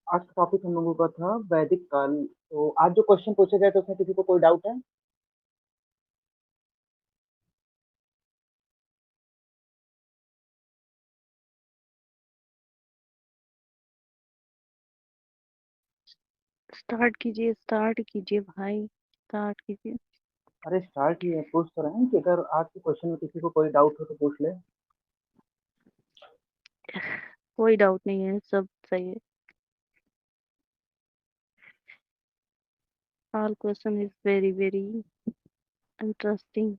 आज का टॉपिक हम लोगों का था वैदिक काल। तो आज जो क्वेश्चन पूछे गए थे उसमें किसी को कोई डाउट है? स्टार्ट कीजिए भाई, स्टार्ट कीजिए। अरे स्टार्ट ही है, पूछ तो रहे हैं कि अगर आज के क्वेश्चन में किसी को कोई डाउट हो तो पूछ ले। कोई डाउट नहीं है, सब सही है। All question is very very interesting.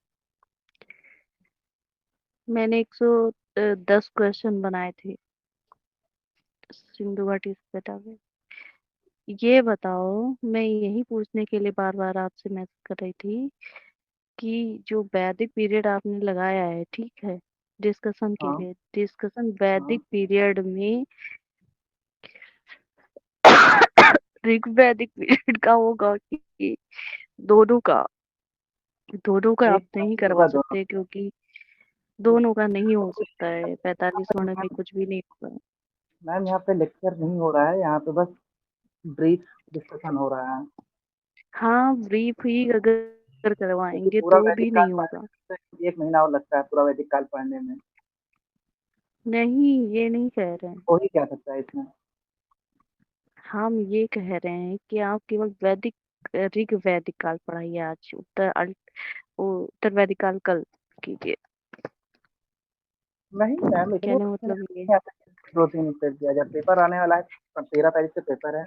मैंने 110 क्वेश्चन बनाए थे सिंधु घाटी से बेटा में। ये बताओ, मैं यही पूछने के लिए बार बार आपसे मैसेज कर रही थी कि जो वैदिक पीरियड आपने लगाया है, ठीक है, डिस्कशन के हाँ लिए, डिस्कशन हाँ। वैदिक पीरियड में ऋग्वैदिक पीरियड का होगा कि दोनों का? दोनों का आप एक साथ नहीं ही करवा होगा दोनों। सकते, क्योंकि दोनों का नहीं हो सकता है, यहाँ 45 पे मिनट में कुछ भी नहीं होगा। मैम यहाँ पे लेक्चर नहीं हो रहा है, यहाँ पे बस ब्रीफ डिस्कशन हो रहा है। हाँ, ब्रीफ ही अगर क्योंकि करवाएंगे पूरा तो वैदिक भी काल नहीं होगा। पढ़ने में 1 महीना और लगता है, पूरा वैदिक काल पढ़ने में। नहीं, ये नहीं कह रहे हैं। हो ही क्या सकता है इसमें? हम ये कह रहे हैं कि आप केवल ऋग वैदिक काल पढ़ाइए, आज उत्तर वैदिक काल कल कीजिए। नहीं मैम, इतनी कहने का मुश्किल मतलब ये। नहीं आता कि 2 3 पे दिया जाए। पेपर आने वाला है, 13 तारीख से पेपर है।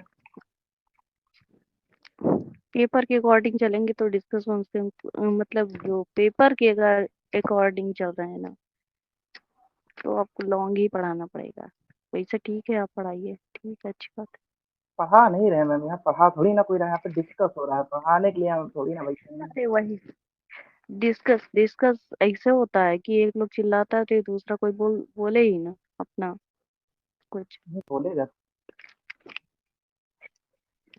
पेपर के अकॉर्डिंग चलेंगे तो डिस्कशन से मतलब जो पेपर के अगर अकॉर्डिंग चल रहे हैं ना, तो आपको लॉन्ग ही पढ़ाना पड़ेगा। वैसे ठीक है, आप पढ़ाइए, ठीक है, अच्छी बात पढ़ा नहीं रहे मैम, यहाँ पढ़ा थोड़ी ना कोई रहा है, यहाँ पे डिस्कस हो रहा है। पढ़ाने के लिए हम थोड़ी ना बैठे है। हैं। अरे वही, डिस्कस डिस्कस ऐसे होता है कि एक लोग चिल्लाता है तो दूसरा कोई बोले ही ना अपना कुछ। नहीं बोलेगा।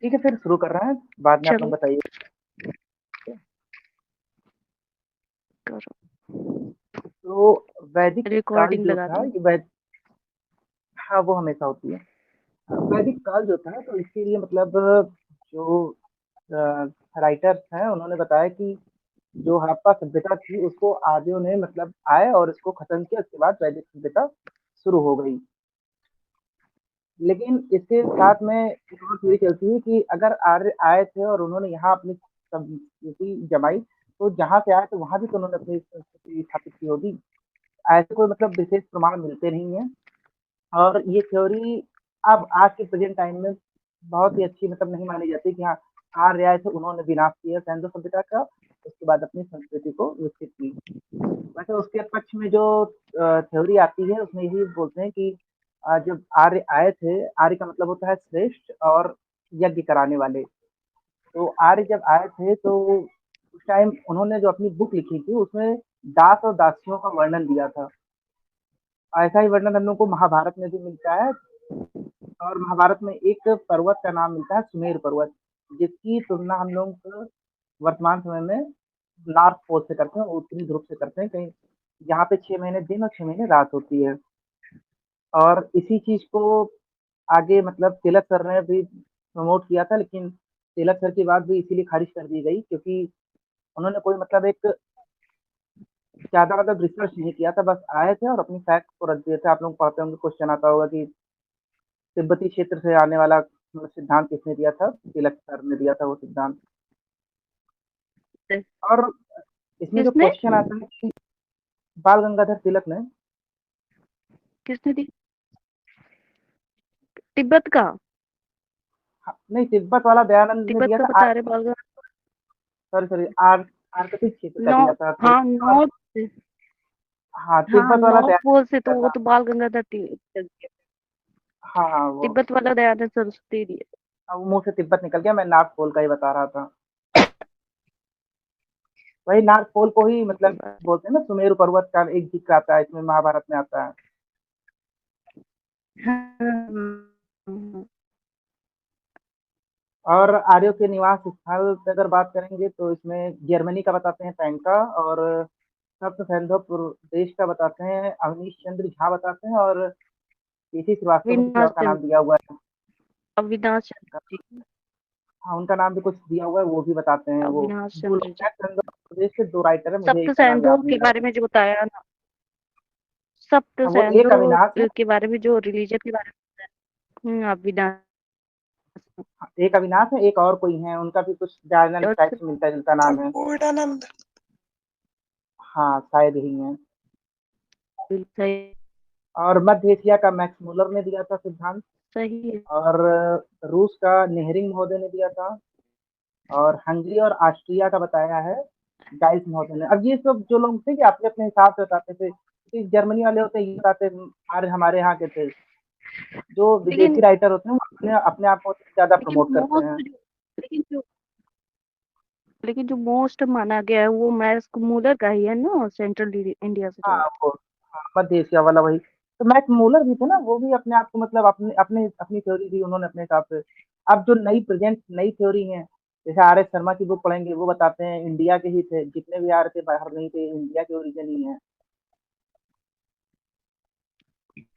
ठीक है, फिर शुरू कर रहे हैं, बाद में आप लोग चलो, बताइए। करो। तो वैदिक काल रिकॉर्डिंग जो लगा था दूं? ये हाँ वो हमेशा होती है। वैदिक काल जो था तो इसके लिए मतलब जो राइटर्स हैं उन्होंने बताया कि जो हड़प्पा सभ्यता थी उसको आर्यों ने मतलब आए और इसको खत्म किया, उसके बाद वैदिक सभ्यता शुरू हो गई। लेकिन इसके साथ में एक और थ्योरी चलती है कि अगर आर्य आए थे और उन्होंने यहाँ अपनी संस्कृति जमाई, तो जहाँ से आए थे वहां भी तो उन्होंने अपनी संस्कृति स्थापित की होगी। ऐसे कोई मतलब विशेष प्रमाण मिलते नहीं है। और ये थ्योरी अब आज के प्रेजेंट टाइम में बहुत ही अच्छी मतलब नहीं मानी जाती कि हाँ आर्य आए थे, उन्होंने विनाश किया सैन्य सभ्यता का, उसके बाद अपनी संस्कृति को विकसित की। वैसे उसके पक्ष में जो थ्योरी आती है उसमें यही बोलते हैं कि जब आर्य आए थे, आर्य का मतलब होता है श्रेष्ठ और यज्ञ कराने वाले। तो आर्य जब आए थे तो उस टाइम उन्होंने जो अपनी बुक लिखी थी उसमें दास और दासियों का वर्णन दिया था। ऐसा ही वर्णन हम लोग को महाभारत में भी मिलता है। और महाभारत में एक पर्वत का नाम मिलता है सुमेर पर्वत, जिसकी तुलना हम लोग वर्तमान समय में नॉर्थ पोल से करते हैं, उत्तरी ध्रुव से करते हैं, कहीं यहाँ पे 6 महीने दिन और 6 महीने रात होती है। और इसी चीज को आगे मतलब तिलक सर ने भी प्रमोट किया था, लेकिन तिलक सर की बात भी इसीलिए खारिज कर दी गई क्योंकि उन्होंने कोई मतलब एक ज्यादा मतलब रिसर्च नहीं किया था, बस आए थे और अपनी फैक्ट को रख दिए थे। आप लोग पढ़ते होंगे, क्वेश्चन आता होगा कि तिब्बती क्षेत्र से आने वाला मतलब सिद्धांत किसने दिया था? तिलक सर ने दिया था वो सिद्धांत। और इसमें जो किसने क्वेश्चन आता है कि बाल गंगाधर तिलक ने। किसने दी? तिब्बत का? हाँ, नहीं तिब्बत वाला दयानंद ने तिब्बत दिया का था। बता रहे बालगा? सॉरी सॉरी, आर आर्कटिक क्षेत्र का नौ दिया था हाँ, और नॉर्थ से। हाँ हाँ, तिब्बत वाला नॉर्थ दयानंद पोल से दिया तो वो था। तो बाल गंगाधर तिलक। हाँ हाँ वो, तिब्बत वाला दयानंद सरस्वती दिए। अब वो मुंह से तिब्बत निकल गया, मैं नॉर्थ पोल का ही बता रहा था। वही नॉर्थ पोल को ही कोई मतलब बात बोलते हैं ना, सुमेरु पर्वत का एक जिक्र आता है इसमें, महाभारत में आता है। नहीं। हाँ, और आर्यों के निवास स्थल की अगर बात करेंगे तो इसमें जर्मनी का बताते हैं पैंका, और सप्त सैंधव देश का बताते हैं अवनीश चंद्र झा बताते हैं, और इसी श्रीवास्तव में किसी और का विन्ध्याचल। नाम दिया हुआ है। अविनाश चंद्र जी। हाँ, उनका नाम भी कुछ दिया हुआ है, वो भी बताते हैं वो। अविनाश 2 चंद्र लोग जी। हैं आंध्र प्रदेश के 2 राइटर हैं, मुझे एक सप्त का नाम याद सैंधव नहीं के आ रहा बारे है। में जो बताया ना, सप्त हाँ, वो एक सैंधव अविनाश है, के बारे में, जो रिलीजन के बारे में अविनाश। एक अविनाश है, एक और कोई है, उनका भी कुछ दयानंद और टाइप से मिलता-जुलता नाम है। कपूर्णानंद। हाँ, शायद यही है। सही। और मध्य एशिया का मैक्स मुलर ने दिया था सिद्धांत, सही है। और रूस का नेहरिंग महोदय ने दिया था, और हंगरी और ऑस्ट्रिया का बताया है गाइस महोदय ने। अब ये सब जो लोग थे कि अपने-अपने हिसाब से बताते थे, कि जर्मनी वाले होते हैं ये बताते अरे हमारे यहाँ के थे। जो विदेशी लेकिन राइटर होते हैं वो अपने अपने आप को ज़्यादा लेकिन प्रमोट करते हैं। मोस्ट जो लेकिन जो लेकिन जो मोस्ट माना गया है वो मैक्स मूलर का ही है ना, सेंट्रल इंडिया से हाँ, रिलेटेड। वो हाँ, मध्य एशिया वाला वही। तो मैक्स मूलर भी थे ना, वो भी अपने आप को मतलब अपने अपने अपनी थ्योरी दी उन्होंने अपने हिसाब से। अब जो नई थ्योरी है, जैसे आर एस शर्मा की बुक पढ़ेंगे, वो बताते हैं इंडिया के ही थे, जितने भी आ रहे थे बाहर नहीं थे, इंडिया के ओरिजिन ही है।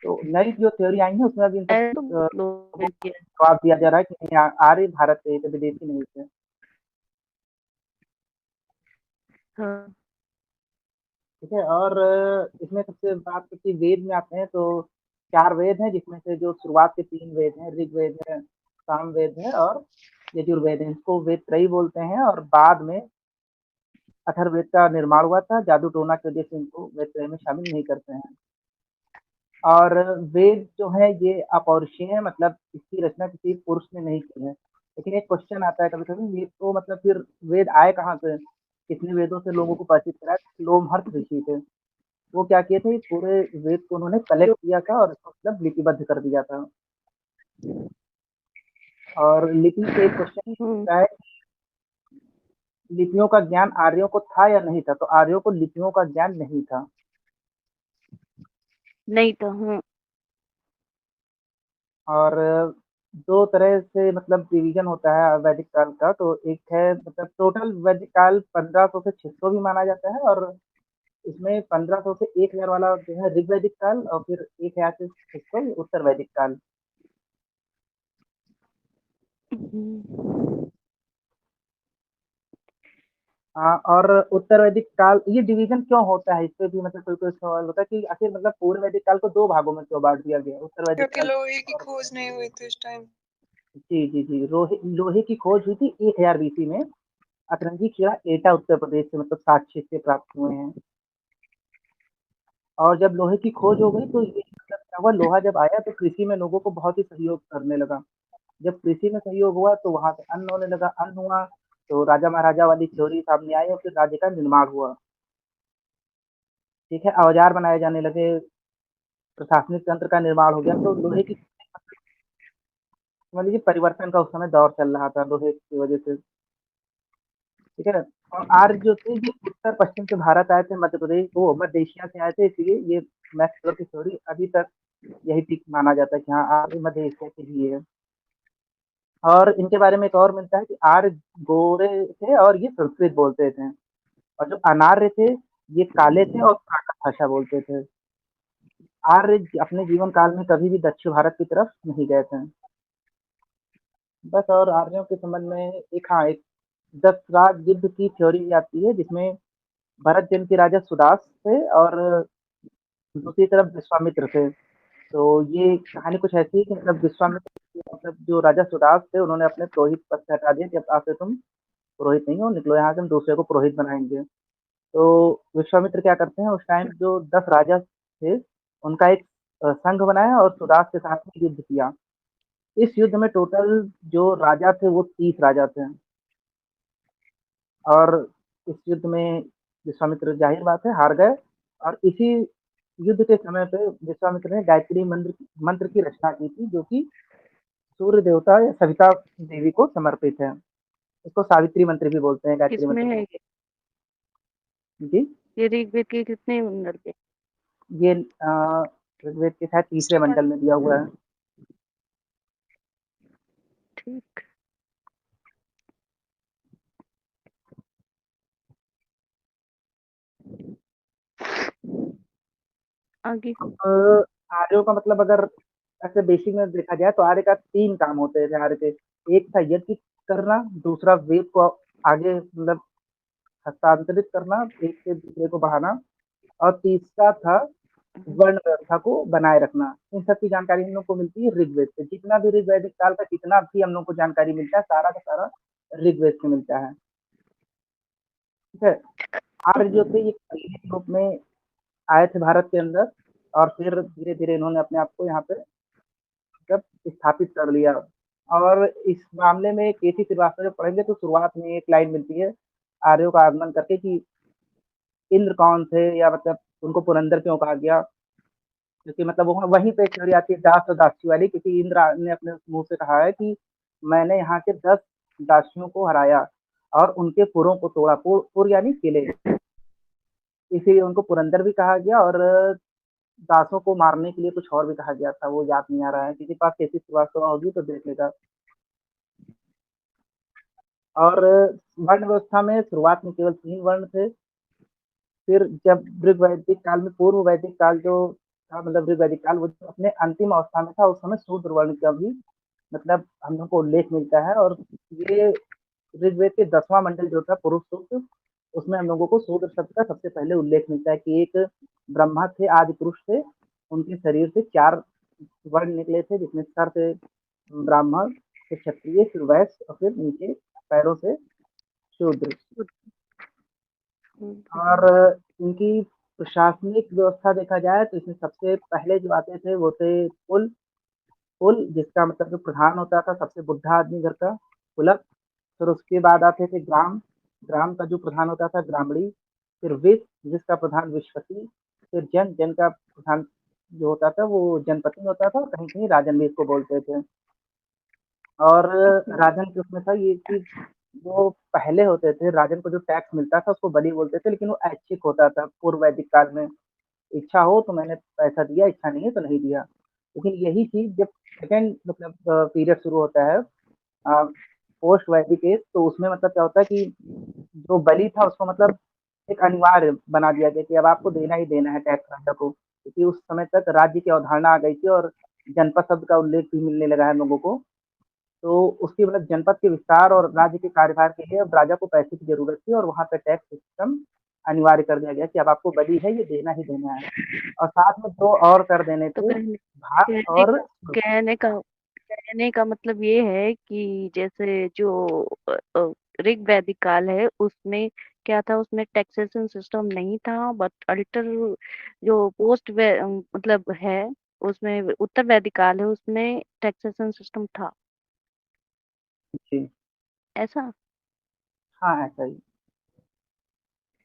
तो नई जो थ्योरी आई है उसमें अभी इन सब ऐसे तो बहुत को लोग हैं। जवाब दिया जा रहा है कि नहीं आर्य भारत से थे, विदेशी नहीं थे। हाँ। ठीक है, और इसमें सबसे बात करती वेद में आते हैं तो 4 वेद हैं, जिसमें से जो शुरुआत के 3 वेद हैं, ऋग्वेद है, सामवेद है और यजुर्वेद है। इसको वेद त्रयी बोलते हैं, और बाद में अथर्ववेद का निर्माण हुआ था। जादू टोना की वजह से इनको वेद त्रयी में शामिल नहीं करते हैं। और वेद जो है ये अपौरुषीय है, मतलब इसकी रचना किसी पुरुष ने नहीं की है। लेकिन एक क्वेश्चन आता है कभी-कभी, ये तो मतलब फिर वेद आए कहाँ से? किसने वेदों से लोगों को परिचित कराया? लोमहर्ष ऋषि थे। वो क्या किए थे, पूरे वेद को उन्होंने कलेक्ट जो किया था और इसको मतलब लिपिबद्ध कर दिया था। और लिपि से एक क्वेश्चन हम्म, उठता है, लिपियों का ज्ञान आर्यों को था या नहीं था? तो आर्यों को लिपियों का ज्ञान नहीं था। नहीं तो हाँ। और 2 तरह से मतलब डिवीज़न होता है वैदिक काल का, तो एक है मतलब टोटल वैदिक काल 1500 से 600 भी माना जाता है, और इसमें 1500 से 1000 वाला जो है ऋग्वैदिक काल, और फिर 1000 से 600 उत्तर वैदिक काल। हम्म, हाँ, और उत्तर वैदिक काल ये डिवीज़न क्यों होता है? इस पे भी मतलब कोई-कोई सवाल होता है कि आखिर मतलब पूर्व वैदिक काल को 2 भागों में क्यों बाँट दिया गया? उत्तर वैदिक क्योंकि काल लोहे की और खोज नहीं हुई थी उस टाइम। जी, जी, जी। लोहे की खोज हुई थी 1000 बीसी में। अतरंगी खीरा एटा उत्तर प्रदेश से मतलब साक्ष्य से प्राप्त हुए हैं। और जब लोहे की खोज हो गई तो ये मतलब क्या हुआ, लोहा जब आया तो कृषि में लोगों को बहुत ही सहयोग करने लगा। जब कृषि में सहयोग हुआ तो वहाँ से अन्न होने लगा, अन्न हुआ तो राजा-महाराजा वाली थ्योरी सामने आई और फिर राज्य का निर्माण हुआ। ठीक है, औज़ार बनाए जाने लगे, प्रशासनिक तंत्र का निर्माण हो गया, तो लोहे की समझ लीजिए परिवर्तन का उस समय दौर चल रहा था लोहे की वजह से। ठीक है ना? और आर्य जो थे ये उत्तर-पश्चिम से भारत आए थे, मध्य प्रदेश वो मध्य एशिया से आए थे, इसलिए ये मैक्स वेल की थ्योरी अभी तक यही ठीक माना जाता है कि हाँ, आर्य मध्य एशिया के ही है। और इनके बारे में एक और मिलता है कि आर्य गोरे थे और ये संस्कृत बोलते थे, और जो अनार्य थे ये काले थे और प्राकृत भाषा बोलते थे। आर्य अपने जीवन काल में कभी भी दक्षिण भारत की तरफ नहीं गए थे। बस, और आर्यों के संबंध में एक हाँ, एक 10 राज युद्ध की थ्योरी आती है, जिसमें भरत जन के राजा सुदास थे और दूसरी तरफ विश्वामित्र थे। तो ये कहानी कुछ ऐसी है कि मतलब विश्वामित्र मतलब जो राजा सुदास थे उन्होंने अपने पुरोहित पद से हटा दिया कि अब आज से तुम पुरोहित नहीं हो, निकलो यहाँ से, हम दूसरे को पुरोहित बनाएँगे। तो विश्वामित्र क्या करते हैं, उस टाइम जो 10 राजा थे, उनका एक संघ बनाया और सुदास के साथ में युद्ध किया। इस युद्ध में टोटल जो राजा थे वो 30 राजा थे, और इस युद्ध में विश्वामित्र ज़ाहिर बात है हार गए, और इसी युद्ध के समय पे विश्वामित्र ने गायत्री मंत्र की रचना की थी, जो कि सूर्य देवता या सविता देवी को समर्पित है। इसको सावित्री मंत्र भी बोलते हैं गायत्री किसमें मंत्र है को। ये? जी, ये ऋग्वेद के कितने मंत्र पे? ये ऋग्वेद के शायद तीसरे मंडल में दिया हुआ है। ठीक। आगे। अब आर्यों का मतलब अगर ऐसे बेसिक में देखा जाए तो आर्य का 3 काम होते थे आर्य के। एक था यज्ञ करना, दूसरा वेद को आगे मतलब हस्तांतरित करना, एक से दूसरे को बढ़ाना, और तीसरा था वर्ण व्यवस्था को बनाए रखना। इन सब की जानकारी हम लोग को मिलती है ऋग्वेद से। जितना भी ऋग्वैदिक काल का जितना भी हम लोग को जानकारी मिलता है, सारा का सारा ऋग्वेद से मिलता है। ठीक है। आर्य जो थे ये पहले के रूप में आए थे भारत के अंदर, और फिर धीरे धीरे इन्होंने अपने आप को यहाँ पे जब स्थापित कर लिया। और इस मामले में केसी श्रीवास्तव जब पढ़ेंगे तो शुरुआत में एक लाइन मिलती है आर्यों का आगमन करके कि इंद्र कौन थे, या मतलब उनको पुरंदर क्यों कहा गया, क्योंकि मतलब वो वहीं पे चली आती है दास और दासी वाली, क्योंकि इंद्र ने अपने मुंह से कहा है कि मैंने यहाँ के 10 दासियों को हराया और उनके पुरों को तोड़ा। पुर यानी किले, इसीलिए उनको पुरंदर भी कहा गया। और दासों को मारने के लिए कुछ और भी कहा गया था, वो याद नहीं आ रहा है। किसी पास कैसी श्रीवास्तव होगी तो देख लेगा। और वर्ण व्यवस्था में शुरुआत में केवल 3 वर्ण थे। फिर जब ऋग वैदिक काल में, पूर्व वैदिक काल जो था, मतलब ऋग वैदिक काल, वो जो अपने अंतिम अवस्था में था, उस समय शूद्र वर्ण का भी मतलब हम लोग को उल्लेख मिलता है। और ये ऋग्वेद के 10वां मंडल जो था पुरुष सूक्त, उसमें हम लोगों को शूद्र शब्द का सबसे पहले उल्लेख मिलता है कि एक ब्रह्मा थे, आदि पुरुष थे, उनके शरीर से 4 वर्ण निकले थे, जिसमें सर से ब्राह्मण, फिर क्षत्रिय, फिर वैश्य, और फिर नीचे पैरों से शूद्र। और इनकी प्रशासनिक व्यवस्था देखा जाए तो इसमें सबसे पहले जो आते थे वो थे कुल। कुल जिसका मतलब जो प्रधान होता था, सबसे बुढ़ा आदमी घर का, कुलक। फिर उसके बाद आते थे ग्राम। ग्राम का जो प्रधान होता था ग्रामणी। फिर विश्व, जिसका प्रधान विश्वपति। फिर जन, जन का प्रधान जो होता था वो जनपति होता था, और कहीं कहीं राजन भी इसको बोलते थे। और राजन के उसमें था ये कि जो पहले होते थे राजन को जो टैक्स मिलता था उसको बलि बोलते थे, लेकिन वो ऐच्छिक होता था पूर्व वैदिक काल में। इच्छा हो तो मैंने पैसा दिया, इच्छा नहीं है तो नहीं दिया। लेकिन यही चीज जब सेकेंड मतलब पीरियड शुरू होता है पोस्ट वैदिक एज, तो उसमें मतलब क्या होता है कि जो बलि था उसको मतलब एक अनिवार्य बना दिया गया कि अब आपको देना ही देना है टैक्स राजा को, क्योंकि उस समय तक राज्य की अवधारणा आ गई थी और जनपद शब्द का उल्लेख भी मिलने लगा है लोगों को। तो उसकी मतलब जनपद के विस्तार और राज्य के कार्यभार के लिए अब राजा को पैसे की जरूरत थी, और वहां पे टैक्स सिस्टम अनिवार्य कर दिया गया कि अब आपको बलि है, ये देना ही देना है। और साथ में 2 और कर देने तो थे, कहने भात कहने और कहने का कहने का मतलब ये है कि जैसे जो ऋग वैदिक काल है उसमें क्या था, उसमें टैक्सेशन सिस्टम नहीं था, बट अल्टर जो मतलब है उसमें उत्तर वैदिक काल है उसमें टैक्सेशन सिस्टम था। जी। ऐसा? हाँ ऐसा ही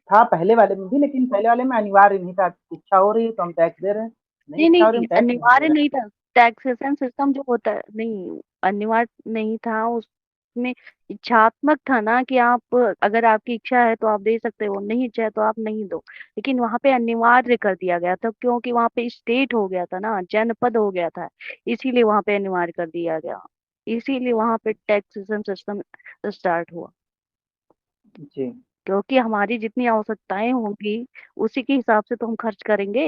था पहले वाले में भी, लेकिन पहले वाले में अनिवार्य नहीं था। इच्छा हो रही है तो हम टैक्स दे रहे हैं, नहीं नहीं इच्छा नहीं हो रही है नहीं, हम टैक्स नहीं दे अनिवार्य रहे नहीं था। टैक्सेशन सिस्टम जो होता है, नहीं अनिवार्य नहीं था उसमें। इच्छात्मक था ना कि आप, अगर आपकी इच्छा है तो आप दे सकते हो, नहीं इच्छा है तो आप नहीं दो। लेकिन वहां पे अनिवार्य कर दिया गया था क्योंकि वहां पे स्टेट हो गया था ना, जनपद हो गया था, इसीलिए वहां पे अनिवार्य कर दिया गया। इसीलिए वहां पे टैक्सेशन सिस्टम स्टार्ट हुआ, हैं। जी। क्योंकि हमारी जितनी आवश्यकताएं होंगी उसी के हिसाब से तो हम खर्च करेंगे।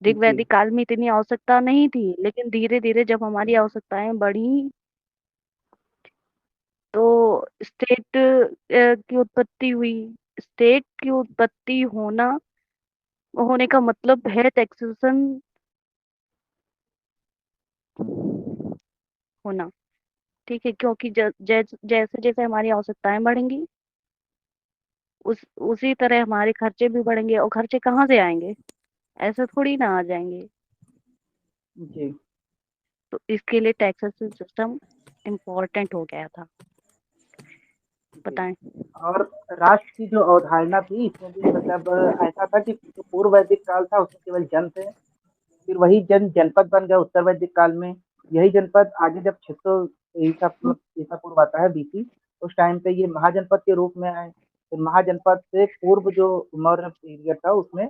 जी। ऋग्वैदिक काल में इतनी आवश्यकता नहीं थी, लेकिन धीरे धीरे जब हमारी आवश्यकताएं बढ़ी तो स्टेट की उत्पत्ति हुई। स्टेट की उत्पत्ति होने का मतलब है टैक्सेशन होना। ठीक है, क्योंकि जैसे जैसे हमारी आवश्यकताएं बढ़ेंगी उसी तरह हमारे खर्चे भी बढ़ेंगे, और खर्चे कहाँ से आएंगे? ऐसे थोड़ी ना आ जाएंगे। जी। तो इसके लिए टैक्सेशन सिस्टम इम्पोर्टेंट हो गया था। जी। बताएं। और राष्ट्र की जो अवधारणा थी इसमें भी मतलब ऐसा था कि जो पूर्व वैदिक काल था उसमें केवल जन थे। फिर वही जन जनपद बन गया उत्तर वैदिक काल में। यही जनपद आगे जब 600 ईसा पूर्व आता है बीसी, उस टाइम पे ये महाजनपद के रूप में आए। फिर महाजनपद से पूर्व जो मौर्य पीरियड था उसमें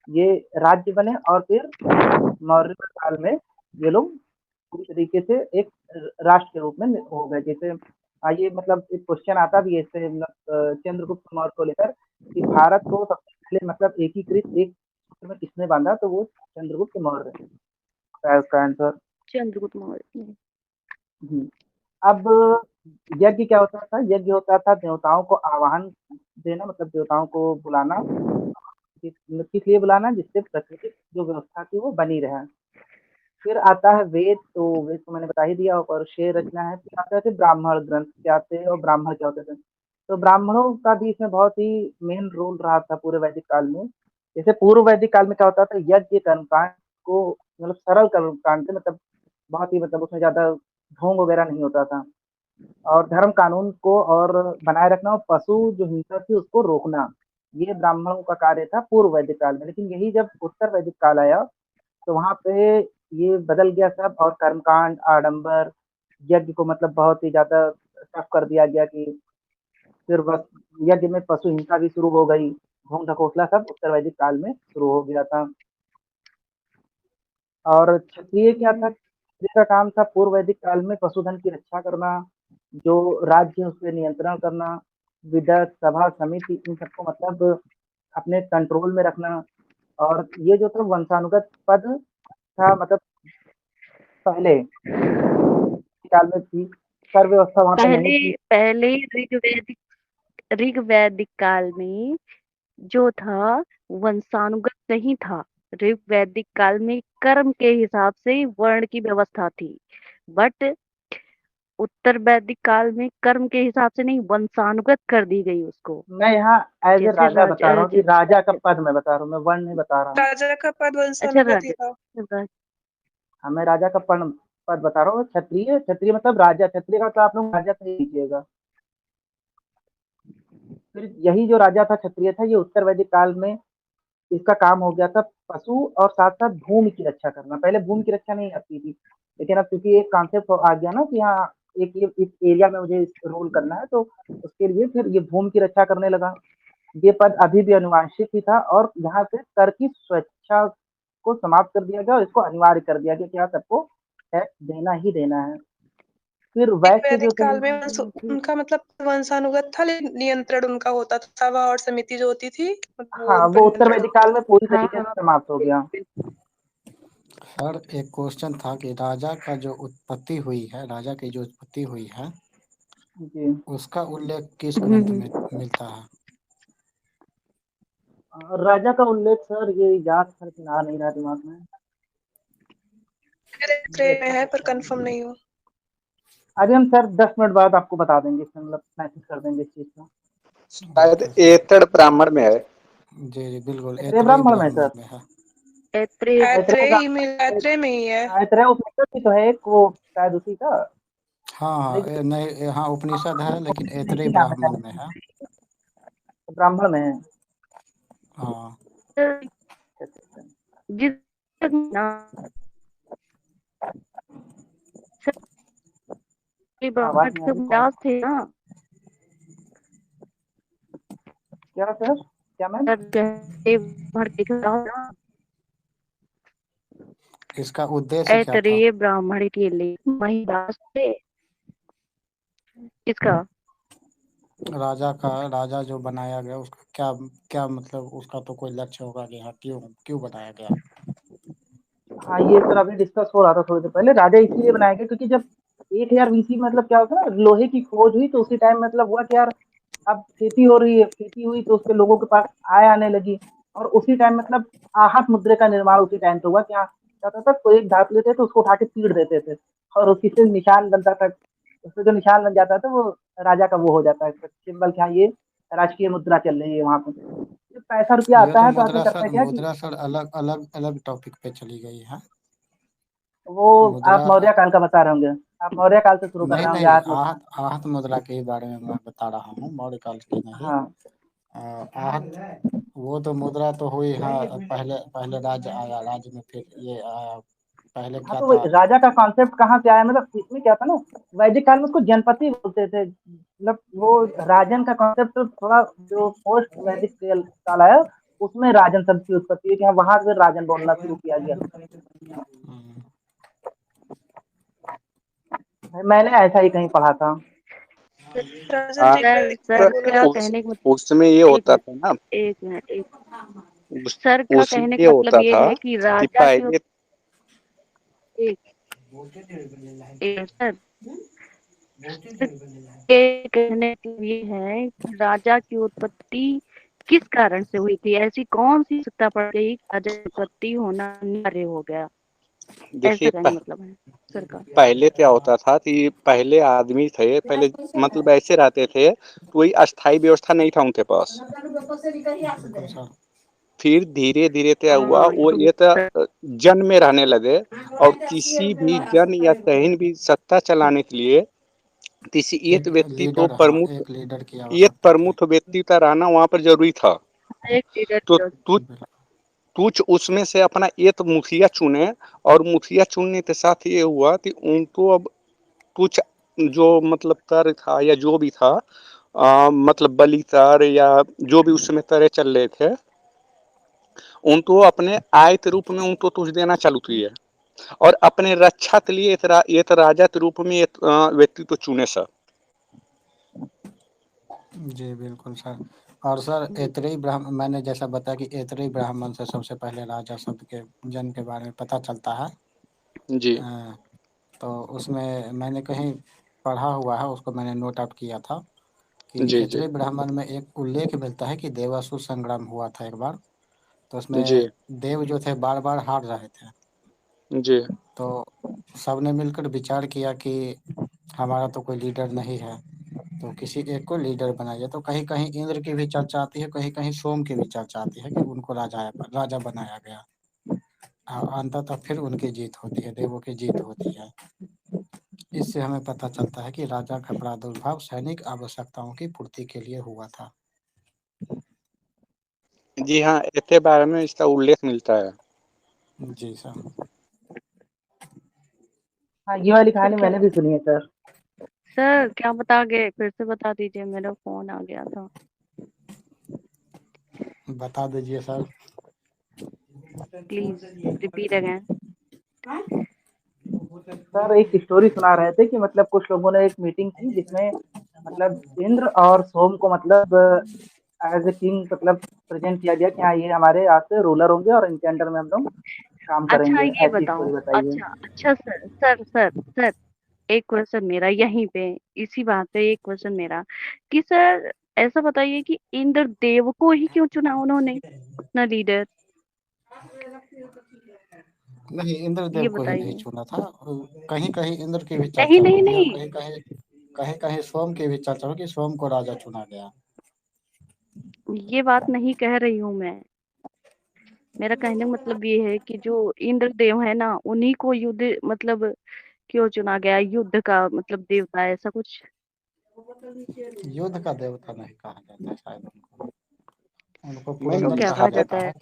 ये राज्य बने, और फिर मौर्य काल में ये लोग पूरी तरीके से एक राष्ट्र के रूप में हो गए। जैसे ये मतलब एक क्वेश्चन आता भी है इससे मतलब चंद्रगुप्त मौर्य को लेकर कि भारत को सबसे पहले मतलब एकीकृत एक सूत्र में किसने बांधा, तो वो चंद्रगुप्त मौर्य। सकता है उसका आंसर। चंद्रगुप्त मौर्य। अब यज्ञ क्या होता था? यज्ञ होता था देवताओं को आवाहन देना, मतलब देवताओं को बुलाना, किस लिए बुलाना? जिससे प्राकृतिक जो व्यवस्था थी वो बनी रहे। फिर आता है वेद, तो वेद तो मैंने बता ही दिया, और शेर रचना है। फिर आते थे ब्राह्मण ग्रंथ क्या आते हैं, और ब्राह्मण क्या होते थे। तो ब्राह्मणों का भी इसमें बहुत ही मेन रोल रहा था पूरे वैदिक काल में। जैसे पूर्व वैदिक काल में क्या होता था, यज्ञ कर्मकांड को मतलब सरल कर्मकांड थे, मतलब बहुत ही मतलब उसमें ज्यादा ढोंग वगैरह नहीं होता था, और धर्म कानून को और बनाए रखना, और पशु जो हिंसा थी उसको रोकना, ये ब्राह्मणों का कार्य था पूर्व वैदिक काल में। लेकिन यही जब उत्तर वैदिक काल आया तो वहां पे ये बदल गया सब, और कर्मकांड, आडंबर, यज्ञ को मतलब बहुत ही ज्यादा टफ कर दिया गया कि फिर बस यज्ञ में पशु हिंसा भी शुरू हो गई, ढोंग ढकोसला सब उत्तर वैदिक काल में शुरू हो गया था। और क्षत्रिय क्या था? क्षत्रिय का काम था पूर्व वैदिक काल में पशुधन की रक्षा करना, जो राज्य है उस पर नियंत्रण करना, विदत सभा समिति इन सबको मतलब अपने कंट्रोल में रखना। और ये जो था वंशानुगत पद था, मतलब पहले काल में थी, कर व्यवस्था वहां पे नहीं पहले थी। पहले ऋग्वैदिक काल में जो था वंशानुगत नहीं था। ऋग्वैदिक काल में कर्म के हिसाब से वर्ण की व्यवस्था थी, बट उत्तर वैदिक काल में कर्म के हिसाब से नहीं, वंशानुगत कर दी गई उसको। मैं यहाँ एज ए जैसे राजा बता रहा राजा हूँ कि राजा का पद मैं बता रहा हूँ, मैं वर्ण नहीं बता रहा हूँ। राजा का पद अच्छा वंशानुगत ही था। हाँ, मैं राजा का पद बता रहा हूँ। क्षत्रिय, क्षत्रिय मतलब राजा, क्षत्रिय का तो आप लोग राजा कह लीजिएगा। फिर यही जो राजा था क्षत्रिय था, ये उत्तर वैदिक काल में इसका काम हो गया था पशु और साथ साथ भूमि की रक्षा करना। पहले भूमि की रक्षा नहीं आती थी, लेकिन अब क्योंकि एक कॉन्सेप्ट आ गया ना कि हाँ एक ये इस एरिया में मुझे रोल करना है, तो उसके लिए फिर ये भूमि की रक्षा करने लगा। ये पद अभी भी अनुवांशिक ही था, और यहाँ से कर की स्वेच्छा को समाप्त कर दिया गया और इसको अनिवार्य कर दिया गया कि हाँ सबको टैक्स देना ही देना है। फिर वैश्य जो वैदिक थे, काल में उनका मतलब वंशानुगत था, लेकिन नियंत्रण उनका होता था। सभा और समिति जो होती थी वो हाँ उन पर वो उत्तर नियंत्रण वैदिक होता काल में पूरी हाँ तरीके से हाँ समाप्त हो गया। सर एक क्वेश्चन था कि राजा का जो उत्पत्ति हुई है, राजा की जो उत्पत्ति हुई है, जी, उसका उल्लेख किस ग्रंथ में मिलता है? राजा का उल्लेख सर ये याद था लेकिन आ नहीं रहा दिमाग में। मुझे में अच्छा है, से पर याद नहीं कंफर्म है। नहीं हूँ। अभी हम सर 10 मिनट बाद आपको बता देंगे, इसमें मतलब मैसेज कर देंगे इस चीज का। शायद ओके सर। एतड़ ब्राह्मण में है। जी जी बिल्कुल, ऐत्रेय ऐतरेय ब्राह्मण में ब्राह्मण सर, में है। ऐत्रेय ऐत्रेय ऐत्रेय में ही है। ऐत्रेय उपनिषद भी तो है एक, वो शायद उसी का हाँ हाँ ऋग्वेद नहीं, हाँ उपनिषद है लेकिन में ऐतरेय ही नाम है ब्राह्मण में है। शायद, ब्राह्मण में है। हाँ जिस आवाज ब्राह्मण नहीं आ के रही, कौन? व्यास थे ना। क्या सर, क्या मैम? ब्राह्मण के व्यास ना। इसका उद्देश्य क्या था? ऐतरेय ब्राह्मण के लिए वही व्यास थे। इसका राजा जो बनाया गया उसका क्या क्या मतलब, उसका तो कोई लक्ष्य होगा कि हाँ क्यों क्यों बनाया गया? हाँ ये सर अभी डिस्कस हो रहा था थोड़ी देर पहले। राजा इसीलिए बनाया गया क्योंकि जब 1000 BC मतलब क्या होता है ना, लोहे की खोज हुई, तो उसी टाइम मतलब हुआ कि यार अब खेती हो रही है, खेती हुई तो उसके लोगों के पास आय आने लगी। और उसी टाइम मतलब आहत मुद्रे का निर्माण उसी टाइम तो हुआ। क्या क्या होता था, कोई एक धातु लेते तो उसको उठा के पीट देते थे, और उसी से निशान बनता था। उससे जो निशान बन जाता था वो राजा का वो हो जाता है सिंबल, क्या ये राजकीय मुद्रा चल रही है वहां पे। जब पैसा रुपया ये आता तो है तो आदमी करता है क्या कि मुद्रा सर अलग अलग अलग टॉपिक पे चली गई है। वो आप मुद्रा मौर्य काल का बता रहे होंगे, आप मौर्य काल से शुरू कर नहीं रहे होंगे, नहीं, आज मुद्रा। आहत आहत मुद्रा के बारे में मैं बता रहा हूँ, मौर्य काल की नहीं। हाँ आहत वो तो मुद्रा तो हुई, हाँ पहले पहले राज्य आया, राज्य में फिर ये आया। पहले हाँ, क्या तो था? वही राजा का कॉन्सेप्ट कहाँ से आया, मतलब इसमें क्या था ना, वैदिक काल में उसको जनपति बोलते थे, मतलब वो राजन का कॉन्सेप्ट तो थोड़ा जो पोस्ट वैदिक काल आया उसमें राजन शब्द की उत्पत्ति हुई, कि हाँ वहां से राजन बोलना शुरू किया गया। हम्म, मैंने ऐसा ही कहीं पढ़ा था। राजन हाँ, ऋग्वैदिक में सर बोला का जाता उस कहने का उसमें ये एक होता मिनट था ना, एक मिनट एक उस सर का उसमें कहने ये का मतलब होता ये था है कि कि राजा की पहले सर ये कहने के लिए है कि राजा की उत्पत्ति किस कारण से हुई थी? ऐसी कौन सी सत्ता पड़ गई राजा की उत्पत्ति होना अनिवार्य हो गया? देखिए ऐसा कहने मतलब है सर का। पहले क्या होता था कि पहले आदमी थे, पहले मतलब ऐसे रहते थे, कोई अस्थाई व्यवस्था नहीं था उनके पास। बिल्कुल सर। फिर धीरे धीरे क्या हुआ, हाँ वो ये तो जन में रहने लगे, और किसी भी जन या कहीं भी सत्ता चलाने के लिए किसी एक एक व्यक्ति तो लीडर, हाँ, प्रमुख, एक लीडर की एक आवश्यकता थी। प्रमुख व्यक्ति का रहना वहां पर जरूरी था। एक लीडर तो की तू कुछ उसमें से अपना एक मुखिया चुने, और मुखिया चुनने के साथ ये हुआ कि उनको अब कुछ जो मतलब कर था या जो भी था, मतलब बलि कर या जो भी उस समय तरह चल रहे थे, उनको अपने आय के रूप में उनको तुझ देना चालू किए, और अपने रक्षा के लिए एक राजा के रूप में एक व्यक्ति को चुने सर। जी बिल्कुल सर। और सर ऐतरेय ब्राह्मण, मैंने जैसा बताया कि ऐतरेय ब्राह्मण से सबसे पहले राजा शब्द के जन्म के बारे में पता चलता है। जी तो उसमें मैंने कहीं पढ़ा हुआ है, उसको मैंने नोट आउट किया था कि जी जी ऐतरेय ब्राह्मण में एक उल्लेख मिलता है कि देवासुर संग्राम हुआ था एक बार। तो जी उसमें देव जो थे बार बार हार रहे थे। जी तो सबने मिलकर विचार किया कि हमारा तो कोई लीडर नहीं है, तो किसी एक को लीडर बनाइए। तो कहीं कहीं इंद्र की भी चर्चा आती है, कहीं कहीं सोम की भी चर्चा आती है कि उनको राजा बनाया गया। और अंततः फिर उनकी जीत होती है, देवों की जीत होती है। इससे हमें पता चलता है कि राजा का प्रादुर्भाव सैनिक आवश्यकताओं की पूर्ति के लिए हुआ था। जी हाँ, इसके बारे में इसका उल्लेख मिलता है। जी सर। हाँ, ये वाली सर कहानी क्या मैंने भी सुनी है सर। सर क्या बता गए? फिर से बता दीजिए, मेरा फोन आ गया था। बता दीजिए sir. Please repeat again. Sir एक स्टोरी सुना रहे थे कि मतलब कुछ लोगों ने एक मीटिंग की जिसमें मतलब इंद्र और सोम को मतलब एज ए किंग मतलब प्रेजेंट किया गया कि हाँ ये हमारे आज से रूलर होंगे और इनके अंडर में हम लोग काम अच्छा करेंगे। ये ऐसी बताओ। स्टोरी बताइए। अच्छा अच्छा सर सर सर सर एक क्वेश्चन मेरा यहीं पे, इसी बात पे एक क्वेश्चन मेरा कि सर ऐसा बताइए कि इंद्र देव को ही क्यों चुना उन्होंने अपना लीडर? नहीं, इंद्रदेव ये को ही नहीं बताइए। चुना था। कहीं कहीं इंद्र की भी नहीं चर्चा नहीं होती है, और नहीं, कहीं कहीं सोम की भी चर्चा हो कि सोम को राजा चुना गया। ये बात नहीं कह रही हूँ मैं। मेरा कहने का मतलब ये है कि जो इंद्र देव है ना, उन्हीं को युद्ध मतलब क्यों चुना गया, युद्ध का मतलब देवता ऐसा कुछ? युद्ध का देवता नहीं कहा जाता है शायद उनको। उनको मैम तो पुरंदर क्या कहा कहा जहाँ तक जाता जाता है? है,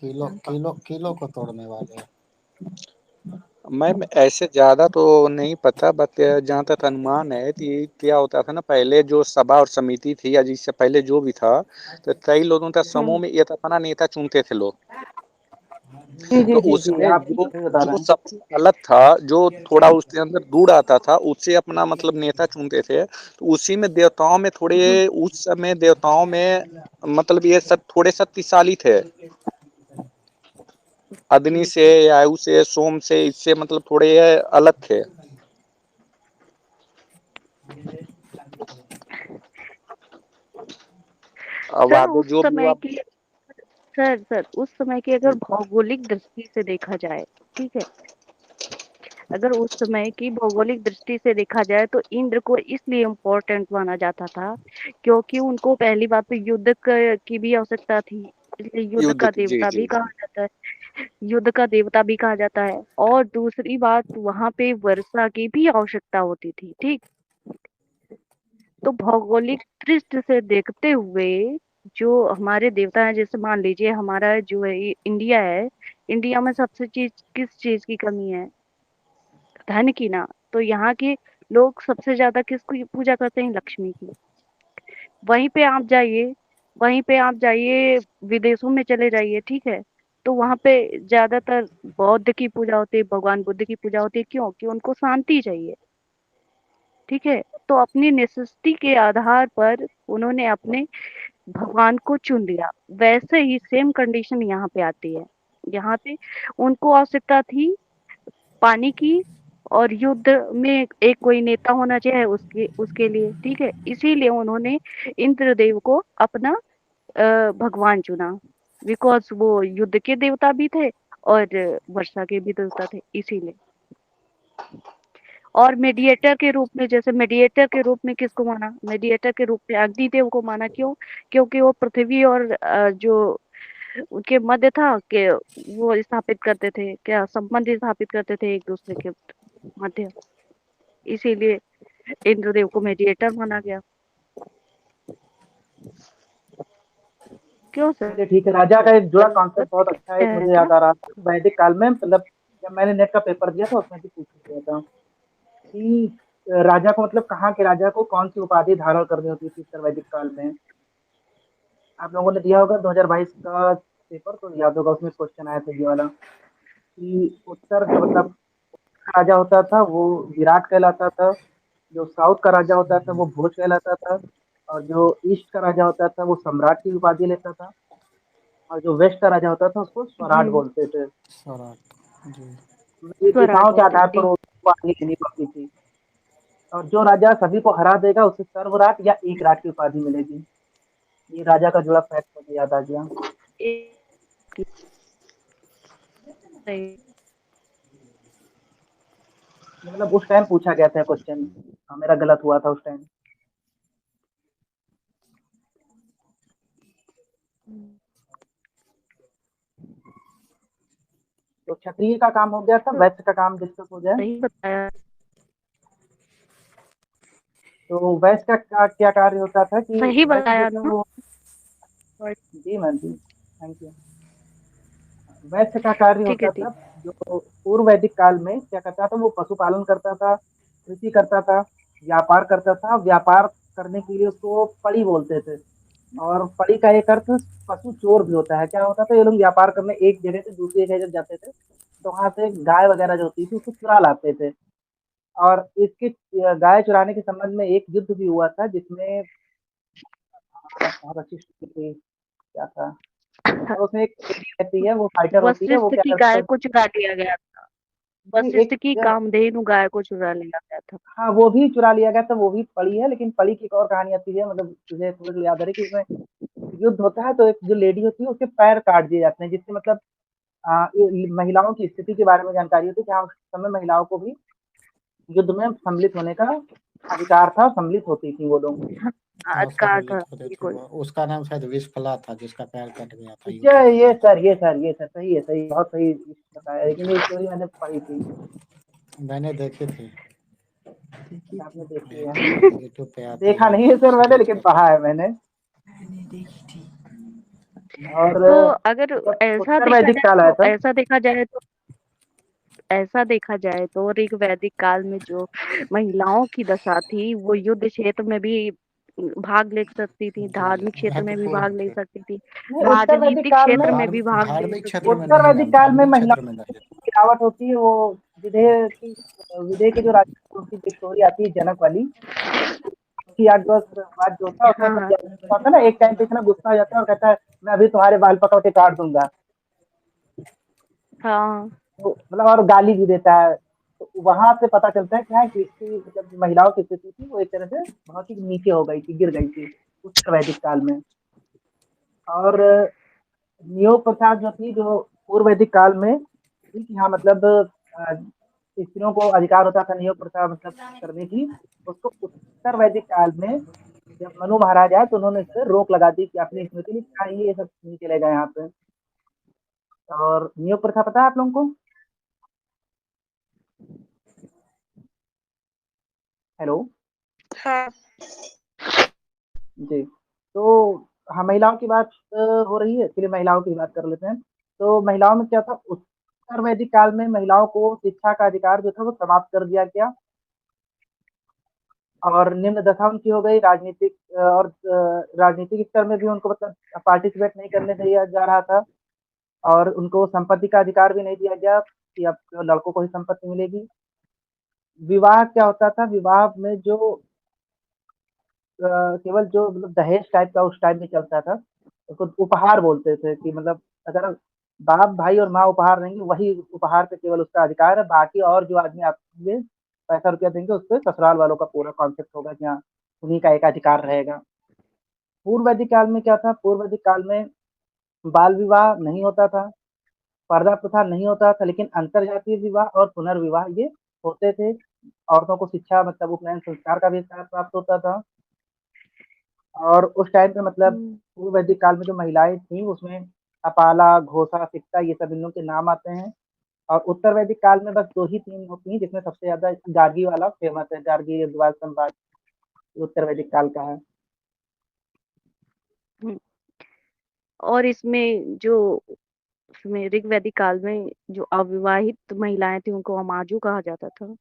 किलो को तोड़ने वाले। मैम ऐसे ज़्यादा तो नहीं पता, बट जहाँ तक अनुमान है कि क्या होता था ना, पहले जो सभा और समिति थी या जिससे पहले जो भी था, तो कई लोगों का समूह में एक अपना नेता चुनते थे लोग। जी जी तो जी जी, उसमें आप जो सही बता रहे जो हैं। सबसे अलग था, जो थोड़ा उसके अंदर दूर आता था, उससे अपना मतलब नेता चुनते थे। तो उसी में देवताओं में थोड़े, उस समय देवताओं में मतलब ये सब थोड़े शक्तिशाली थे। अग्नि से, वायु से, सोम से, इससे मतलब थोड़े ये अलग थे। अब सर आगे उस जो भी समय आप। की सर उस समय की अगर भौगोलिक दृष्टि से देखा जाए, ठीक है, अगर उस समय की भौगोलिक दृष्टि से देखा जाए तो इंद्र को इसलिए इम्पोर्टेंट माना जाता था क्योंकि उनको पहली बात तो युद्ध की भी आवश्यकता थी, इसलिए युद्ध युद्ध का की, जी देवता भी जी। कहा जाता है। युद्ध का देवता भी कहा जाता है, और दूसरी बात वहां पे वर्षा की भी आवश्यकता होती थी, ठीक। तो भौगोलिक दृष्टि से देखते हुए जो हमारे देवता हैं, जैसे मान लीजिए हमारा जो है इंडिया है, इंडिया में सबसे किस चीज की कमी है? धन की ना। तो यहाँ के लोग सबसे ज्यादा किसकी पूजा करते हैं? लक्ष्मी की। वहीं पे आप जाइए, वहीं पे आप जाइए, विदेशों में चले जाइए, ठीक है, तो वहां पे ज्यादातर बौद्ध की पूजा होती है, भगवान बुद्ध की पूजा होती है। क्यों? कि उनको शांति चाहिए, ठीक है। तो अपनी नेसेसिटी के आधार पर उन्होंने अपने भगवान को चुन लिया। वैसे ही सेम कंडीशन यहाँ पे आती है। यहाँ पे उनको आवश्यकता थी पानी की और युद्ध में एक कोई नेता होना चाहिए उसके उसके लिए, ठीक है? इसीलिए उन्होंने इंद्रदेव को अपना भगवान चुना, बिकॉज़ वो युद्ध के देवता भी थे और वर्षा के भी देवता थे, इसीलिए। और मेडिएटर के रूप में, जैसे मेडिएटर के रूप में किसको माना? मेडिएटर के रूप में अग्निदेव को माना। क्यों? क्योंकि वो पृथ्वी और जो उनके मध्य था कि वो स्थापित करते थे, क्या संबंध स्थापित करते थे एक दूसरे के मध्य, इसीलिए इंद्रदेव को मेडिएटर माना गया। क्यों सर? चलिए ठीक है, राजा का एक जुड़ा कॉन्सेप्ट बहुत अच्छा है। एक मुझे याद आ रहा था वैदिक काल में, मतलब जब मैंने नेट का पेपर दिया था उसमें भी पूछा गया था कि राजा को, मतलब कहाँ के राजा को कौन सी उपाधि धारण करनी होती थी उत्तर वैदिक काल में। आप लोगों ने दिया होगा 2022 का पेपर, तो याद होगा उसमें क्वेश्चन आया था ये वाला कि उत्तर जो मतलब राजा होता था वो विराट कहलाता था, जो साउथ का राजा होता था वो भोज कहलाता था, और जो ईस्ट का राजा होता था वो सम्राट की उपाधि लेता था, और जो वेस्ट का राजा होता था उसको स्वराट बोलते थे। स्वराट जी। ये स्वराट दिशाओं के बोलते आधार पर थे। वो उपाधि लेनी पड़ती थी, और जो राजा सभी को हरा देगा उसे सर्वराट या एक राट की उपाधि मिलेगी। ये राजा का जुड़ा फैक्ट मुझे याद आ गया। एक सही। मतलब उस टाइम पूछा गया था क्वेश्चन, मेरा गलत हुआ था उस टाइम। तो क्षत्रिय का काम हो गया था, तो वैश्य का काम डिस्कस हो जाए। सही बताया। तो वैश्य का क्या कार्य होता था कि सही वैश्य जो बताया था ना। वो, जी मैम जी, थैंक यू। वैश्य का कार्य ठीक है, होता ठीक। था, जो पूर्व वैदिक काल में क्या करता था, वो पशुपालन करता था, कृषि करता था, व्यापार करता था। व्यापार करने के लिए उसको पड़ी बोलते थे, और पड़ी का एक अर्थ पशु चोर भी होता है। क्या होता था, ये लोग व्यापार करने एक जगह से दूसरी जगह जब जाते थे तो वहां से गाय वगैरह जो होती थी उसको चुरा लाते थे। और इसके गाय चुराने के संबंध में एक युद्ध भी हुआ था जिसमें बहुत अच्छी स्टोरी थी। क्या था, और उसमें एक लेडी रहती है, वो फाइटर होती है, वो वशिष्ठ क्या की गाय करता को चुरा लिया गया था। है, वशिष्ठ एक, की कामधेनु गाय को चुरा लिया गया था। हाँ वो भी चुरा लिया गया था, वो भी पड़ी है। लेकिन पड़ी की एक और कहानी आती है, मतलब तुझे थोड़ी सी याद आ रही है कि उसमें युद्ध होता है तो एक जो लेडी होती है उसके पैर काट दिए जाते हैं, जिससे मतलब ये महिलाओं की स्थिति के बारे में जानकारी होती है कि हाँ उस समय महिलाओं को भी युद्ध में सम्मिलित होने का अधिकार था, सम्मिलित होती थी वो लोग। हाँ, हाँ, अधिकार था, सम्मिलित होते थे बिल्कुल। वो। उसका नाम शायद विषफला था, जिसका पैर कट गया था युद्ध ये के ये दौरान। सर ये सर ये सर सही है, सही, बहुत सही बताया, लेकिन ये स्टोरी मैंने पढ़ी थी। मैंने देखी थी, आपने देखी है? यूट्यूब पे आता देखा है नहीं है सर मैंने, सीरीज लेकिन पे। पढ़ा है मैंने। और तो अगर जब उत्तर वैदिक काल आया था, ऐसा देखा जाए तो ऋग वैदिक काल में जो महिलाओं की दशा थी, वो युद्ध क्षेत्र में भी भाग ले सकती थी, जी, धार्मिक क्षेत्र में भी महत्वपूर्ण भाग ले थे। सकती थी, नहीं उत्तर वैदिक राजनीतिक काल में, क्षेत्र में भी भाग ले धार्मिक सकती क्षेत्र में थी। उत्तर नहीं वैदिक मैम, काल में धार्मिक क्षेत्र में महिलाओं नहीं। की गिरावट होती है। वो विदेह की, विदेह के जो राजा, उनकी जो स्टोरी आती है जनक वाली, उसकी 8-10 बात जो होता है उसमें, हाँ, मतलब हाँ, जब होता है ना, एक टाइम पे इतना गुस्सा हो जाता है और कहता है मैं अभी तुम्हारे बाल पकड़ के काट दूंगा। हाँ, तो मतलब और गाली भी देता है। तो वहां से पता चलता है क्या है कि इसकी मतलब जो महिलाओं की स्थिति थी वो एक तरह से बहुत ही नीचे हो गई थी, गिर गई थी उत्तर वैदिक काल में। और नियोग प्रथा जो थी, जो पूर्व वैदिक काल में थी, कि हाँ मतलब स्त्रियों को अधिकार होता था नियोग प्रथा मतलब करने की, उसको उत्तर वैदिक काल में जब मनु महाराज आए तो उन्होंने इस पर रोक लगा दी कि अपनी स्मृति में क्या ये सब नहीं चलेगा यहाँ पे। और नियोग प्रथा पता है आप लोगों को? हेलो हाँ। जी। तो हाँ, महिलाओं की बात हो रही है, चलिए महिलाओं की बात कर लेते हैं। तो महिलाओं में क्या था, उत्तर वैदिक काल में महिलाओं को शिक्षा का अधिकार जो था वो समाप्त कर दिया गया, और निम्न दशा उनकी हो गई। राजनीतिक और राजनीतिक स्तर में भी उनको मतलब पार्टिसिपेट नहीं करने दिया जा रहा था, और उनको संपत्ति का अधिकार भी नहीं दिया गया कि अब लड़कों को ही संपत्ति मिलेगी। विवाह क्या होता था, विवाह में जो केवल जो मतलब दहेज टाइप का उस टाइम में चलता था, उसको उपहार बोलते थे कि मतलब अगर बाप, भाई और माँ उपहार देंगे, वही उपहार पे केवल उसका अधिकार है। बाकी और जो आदमी आपके पैसा रुपया देंगे उस पे ससुराल वालों का पूरा कॉन्सेप्ट होगा कि हाँ उन्हीं का एकाधिकार रहेगा। पूर्व वैदिक काल में क्या था? पूर्व वैदिक काल में बाल विवाह नहीं होता था, पर्दा प्रथा नहीं होता था, लेकिन अंतरजातीय विवाह और पुनर्विवाह ये होते थे। औरतों को शिक्षा मतलब उपनयन संस्कार का भी अधिकार प्राप्त होता था। और उस टाइम पे मतलब पूर्व वैदिक काल में जो महिलाएं थी उसमें अपाला, घोषा, सिक्ता ये सब इन लोगों के नाम आते हैं। और उत्तर वैदिक काल में बस 2 ही 3 होती हैं जिसमें सबसे ज़्यादा गार्गी वाला फेमस है, गार्गी यदुवंश संवाद, ये उत्तर वैदिक काल का है। हुँ। और इसमें ऋग वैदिक काल में जो अविवाहित महिलाएँ थीं उनको अमाजु कहा जाता था।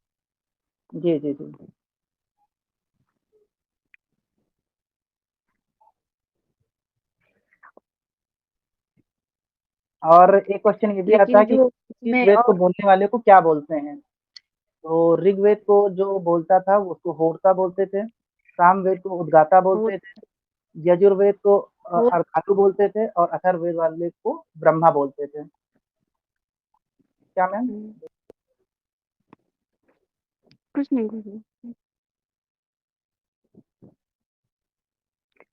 जी, जी, जी। और एक क्वेश्चन ये भी आता लेकिन है कि जो इस इसमें वेद को और बोलने वाले को क्या बोलते हैं? तो ऋग्वेद को जो बोलता था वो उसको होर्ता बोलते थे, सामवेद को उद्गाता हो बोलते थे, यजुर्वेद को हो अर्काटु बोलते थे और अथर्ववेद वाले को ब्रह्मा बोलते थे। क्या मैम? हुँ, कुछ नहीं।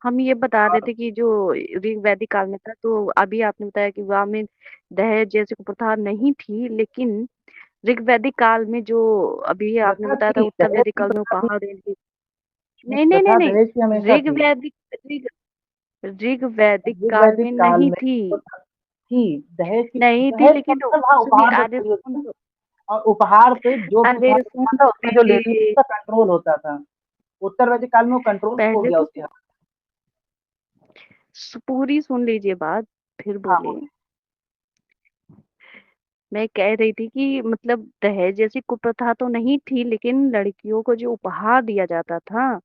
हम ये बता रहे और थे कि जो ऋग वैदिक काल में था, तो अभी आपने बताया कि विवाह में दहेज जैसी प्रथा नहीं थी, लेकिन ऋग वैदिक काल में जो अभी आपने प्रथा बताया था थी, उत्तर दहेज वैदिक की काल में प्रथा थी, उपहार देने की नहीं, नहीं, नहीं, प्रथा नहीं, दहेज की हमेशा ऋग थी। वैदिक ऋग ऋग वैदिक काल ऋग्वैदिक में काल नहीं में थी, तो थी, नहीं थी दहेज का लेकिन मतलब हाँ उसमें उपहार पे अरे थोड़ी सुन होता था। तो और उपहार पे जो भी उपहार अरे सुन होता था तो उसमें जो लेती थी लीजिए, उसका कंट्रोल होता था। उत्तर वैदिक काल में वो कंट्रोल खो पहले गया तो उसके हाथ। पूरी सुन लीजिए बात, फिर हाँ बोलिए। बोलिए। मैं कह रही थी कि मतलब दहेज जैसी कुप्रथा तो नहीं थी, लेकिन लड़कियों को जो उपहार दिया जाता था,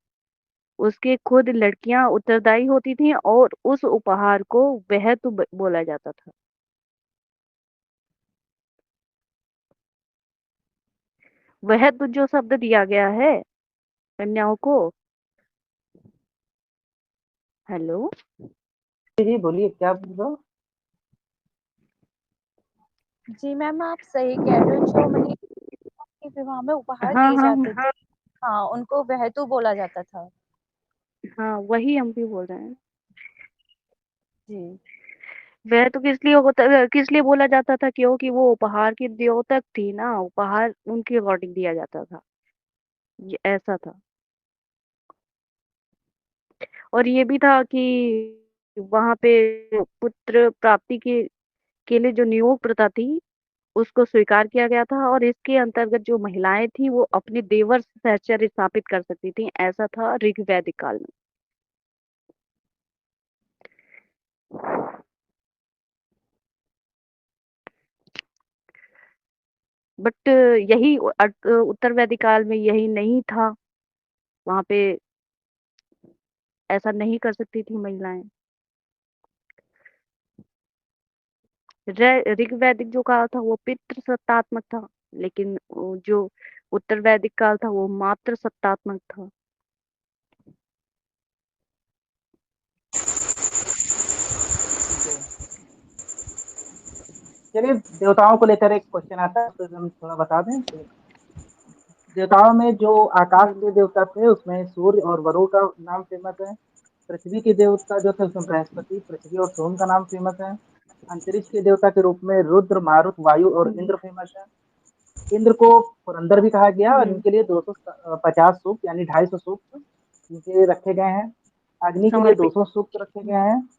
उसके खुद लड़कियां उत्तरदायी होती थीं और उस उपहार को वहतु बोला जाता था। वहतु जो शब्द दिया गया है कन्याओं को, हेलो, जी जी बोलिए, क्या बोल रहे हो? जी मैम, आप सही कह रहे हो। जो मतलब के विवाह में उपहार हाँ दिए हाँ जाते थे, हाँ, उनको वहतु बोला जाता था। हाँ, वही हम भी बोल रहे हैं। जी। वह तो किस लिए बोला जाता था, क्योंकि वो उपहार की द्योतक थी ना, उपहार उनके अकॉर्डिंग दिया जाता था, ये ऐसा था। और ये भी था कि वहां पे पुत्र प्राप्ति के लिए जो नियोग प्रथा थी उसको स्वीकार किया गया था, और इसके अंतर्गत जो महिलाएं थी वो अपने देवर से सहचर्य स्थापित कर सकती थी, ऐसा था ऋग वैदिक काल में। बट यही उत्तर वैदिक काल में यही नहीं था, वहां पे ऐसा नहीं कर सकती थी महिलाएं। ऋग वैदिक जो काल था वो पितृ सत्तात्मक था, लेकिन जो उत्तर वैदिक काल था वो मातृ सत्तात्मक था। जी। चलिए, देवताओं को लेकर एक क्वेश्चन आता है, तो हम थोड़ा बता दें। देवताओं में जो आकाश बोलिए। के देवता थे उसमें सूर्य और वरुण का नाम फेमस है। पृथ्वी के देवता जो थे उसमें बृहस्पति, पृथ्वी और सोम का नाम फेमस है। अंतरिक्ष के देवता के रूप में रुद्र, मारुत, वायु और हम्म इंद्र फेमस है। इंद्र को पुरंदर भी कहा गया और हम्म, इनके लिए 250 सूक्त यानी 250 सूक्त इनके रखे गए हैं। अग्नि के लिए समर्पित। 200 सूक्त रखे गए हैं।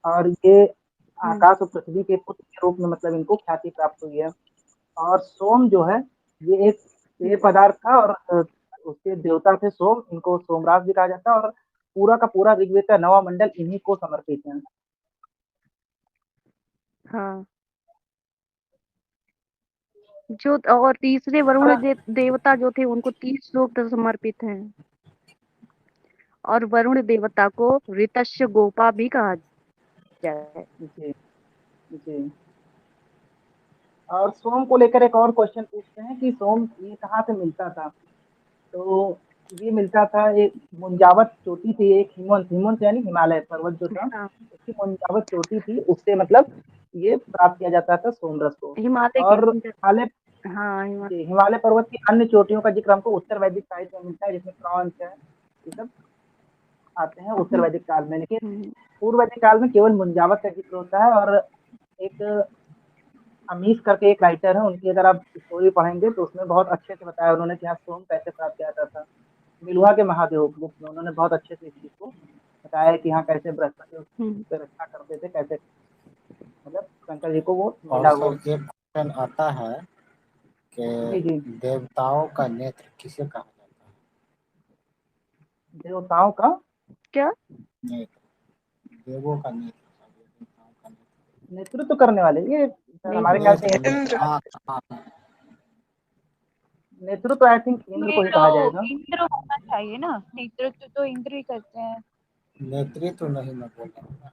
और ये हम्म, आकाश और पृथ्वी के पुत्र के रूप में मतलब इनको ख्याति प्राप्त हुई है। और सोम जो है ये एक पेय हम्म, पदार्थ था और उसके देवता थे सोम, इनको सोमराज भी कहा जाता है। और पूरा का पूरा ऋग्वेद का 9वां मंडल इन्हीं को समर्पित है। हाँ, जो और तीसरे वरुण देवता जो थे उनको 30 सूक्त समर्पित हैं, और वरुण देवता को ऋतस्य गोपा भी कहा जाता है। जी जी। और सोम को लेकर एक और क्वेश्चन पूछते हैं कि सोम ये कहाँ से मिलता था? तो ये मिलता था। एक मुंजावत चोटी थी, एक हिमवंत, हिमवंत यानी हिमालय पर्वत जो था, हाँ उसकी मुंजावत चोटी थी, उससे मतलब ये प्राप्त किया जाता था सोमरस को। हिमालय और के हिमालय, हाँ हिमालय जी, हिमालय पर्वत की अन्य चोटियों का जिक्र हमको उत्तर वैदिक साहित्य में मिलता है, जिसमें क्रॉन्च है, ये सब आते हैं उत्तर वैदिक काल में। लेकिन हम्म, पूर्व वैदिक काल में केवल मुंजावत का जिक्र होता है। और एक अमीश करके एक राइटर है, उनकी अगर आप स्टोरी पढ़ेंगे तो उसमें बहुत अच्छे से बताया उन्होंने कि यहाँ सोम कैसे प्राप्त किया जाता था। मिलुआ के महादेव बुक में उन्होंने बहुत अच्छे से इस चीज को बताया है कि यहाँ कैसे बृहस्पति हम्म। उससे रक्षा करते थे, कैसे मतलब शंकर जी को वो और मिला सर वो। एक क्वेश्चन आता है जी जी। कि देवताओं का नेत्र किसे कहा जाता है? देवताओं का क्या नेत्र, देवों का नेत्र, देवताओं का नेत्र, नेतृत्व करने वाले ये सर नहीं हमारे ख्याल से नेत्र, इंद्र। नेतृत्व आई थिंक इंद्र ये को ही तो कहा जाएगा। इंद्र होना चाहिए ना, नेतृत्व तो इंद्र ही करते हैं। नेतृत्व नहीं मैं बोल रहा हूँ, मैं